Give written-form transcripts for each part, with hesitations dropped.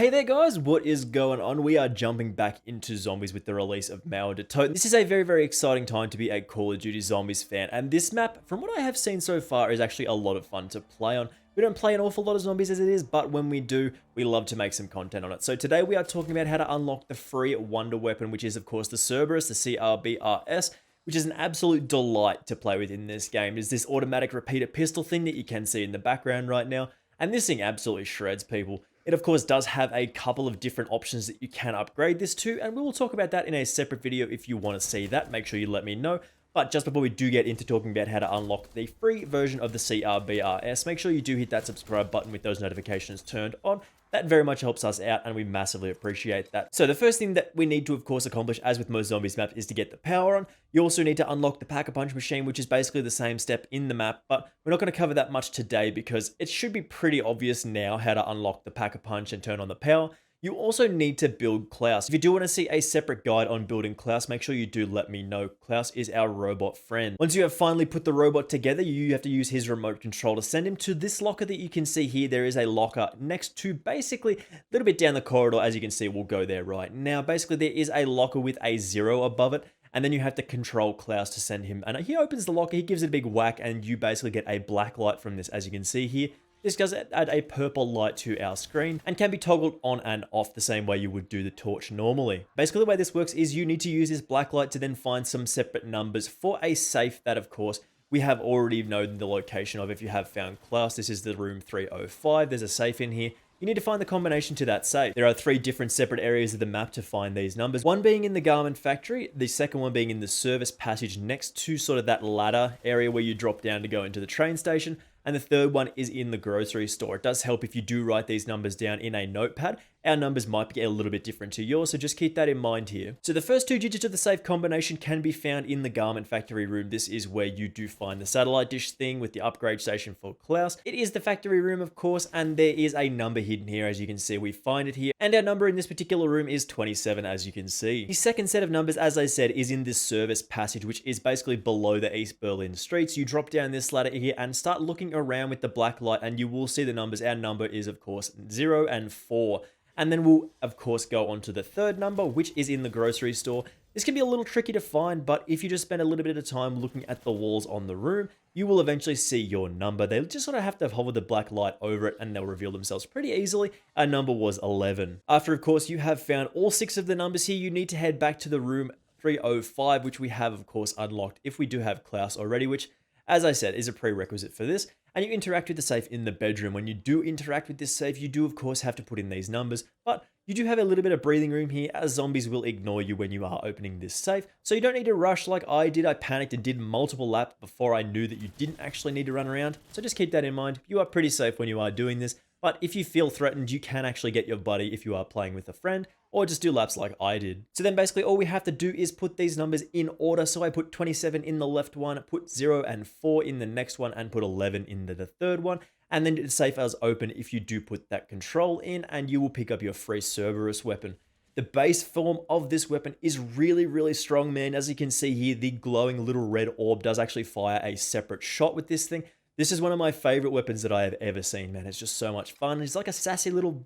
Hey there guys, what is going on? We are jumping back into zombies with the release of Mauer Der Toten. This is a very exciting time to be a Call of Duty Zombies fan, and this map, from what I have seen so far, is actually a lot of fun to play on. We don't play an awful lot of zombies as it is, but when we do, we love to make some content on it. So today we are talking about how to unlock the free wonder weapon, which is of course the Cerberus, the CRBR-S, which is an absolute delight to play with in this game. It's this automatic repeater pistol thing that you can see in the background right now, and this thing absolutely shreds people. It of course does have a couple of different options that you can upgrade this to, and we will talk about that in a separate video. If you want to see that, make sure you let me know. But just before we do get into talking about how to unlock the free version of the CRBR-S, make sure you do hit that subscribe button with those notifications turned on. That very much helps us out, and we massively appreciate that. So the first thing that we need to, of course, accomplish, as with most zombies maps, is to get the power on. You also need to unlock the Pack-a-Punch machine, which is basically the same step in the map, but we're not going to cover that much today because it should be pretty obvious now how to unlock the Pack-a-Punch and turn on the power. You also need to build Klaus. If you do want to see a separate guide on building Klaus, make sure you do let me know. Klaus is our robot friend. Once you have finally put the robot together, you have to use his remote control to send him to this locker that you can see here. There is a locker next to basically a little bit down the corridor. As you can see, we'll go there right now. Basically, there is a locker with a 0 above it. And then you have to control Klaus to send him. And he opens the locker, he gives it a big whack, and you basically get a black light from this, as you can see here. This does add a purple light to our screen and can be toggled on and off the same way you would do the torch normally. Basically, the way this works is you need to use this black light to then find some separate numbers for a safe that, of course, we have already known the location of. If you have found Klaus, this is the room 305. There's a safe in here. You need to find the combination to that safe. There are 3 different separate areas of the map to find these numbers. One being in the garment factory, the second one being in the service passage next to sort of that ladder area where you drop down to go into the train station. And the third one is in the grocery store. It does help if you do write these numbers down in a notepad. Our numbers might be a little bit different to yours, so just keep that in mind here. So the first 2 digits of the safe combination can be found in the garment factory room. This is where you do find the satellite dish thing with the upgrade station for Klaus. It is the factory room, of course, and there is a number hidden here. As you can see, we find it here. And our number in this particular room is 27, as you can see. The second set of numbers, as I said, is in this service passage, which is basically below the East Berlin streets. You drop down this ladder here and start looking around with the black light, and you will see the numbers. Our number is, of course, 0 and 4. And then we'll, of course, go on to the third number, which is in the grocery store. This can be a little tricky to find, but if you just spend a little bit of time looking at the walls on the room, you will eventually see your number. They just sort of have to hover the black light over it, and they'll reveal themselves pretty easily. Our number was 11. After, of course, you have found all 6 of the numbers here, you need to head back to the room 305, which we have, of course, unlocked if we do have Klaus already, which, as I said, is a prerequisite for this. And you interact with the safe in the bedroom. When you do interact with this safe, you do, of course, have to put in these numbers, but you do have a little bit of breathing room here, as zombies will ignore you when you are opening this safe. So you don't need to rush like I did. I panicked and did multiple laps before I knew that you didn't actually need to run around. So just keep that in mind. You are pretty safe when you are doing this. But if you feel threatened, you can actually get your buddy if you are playing with a friend, or just do laps like I did. So then basically all we have to do is put these numbers in order. So I put 27 in the left one, put 0 and 4 in the next one, and put 11 in the third one. And then the safe as open if you do put that control in, and you will pick up your free Cerberus weapon. The base form of this weapon is really strong, man. As you can see here, the glowing little red orb does actually fire a separate shot with this thing. This is one of my favorite weapons that I have ever seen, man. It's just so much fun. It's like a sassy little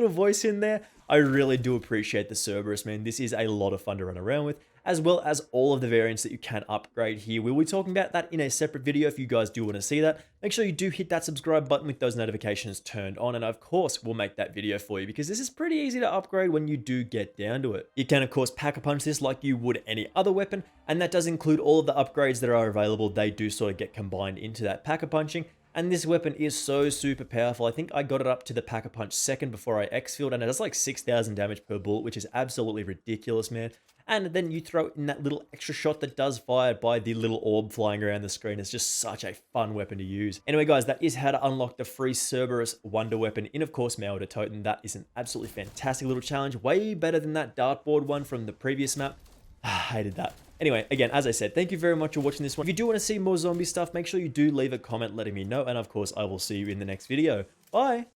voice in there. I really do appreciate the Cerberus, man. This is a lot of fun to run around with, as well as all of the variants that you can upgrade here. We'll be talking about that in a separate video if you guys do want to see that. Make sure you do hit that subscribe button with those notifications turned on, and of course, we'll make that video for you because this is pretty easy to upgrade when you do get down to it. You can, of course, pack-a-punch this like you would any other weapon, and that does include all of the upgrades that are available. They do sort of get combined into that pack-a-punching. And this weapon is so super powerful. I think I got it up to the Pack-a-Punch second before I exfilled, and it does like 6,000 damage per bullet, which is absolutely ridiculous, man. And then you throw in that little extra shot that does fire by the little orb flying around the screen. It's just such a fun weapon to use. Anyway, guys, that is how to unlock the free Cerberus wonder weapon in, of course, Mauer Der Toten. That is an absolutely fantastic little challenge. Way better than that dartboard one from the previous map. I hated that. Anyway, again, as I said, thank you very much for watching this one. If you do want to see more zombie stuff, make sure you do leave a comment letting me know. And of course, I will see you in the next video. Bye!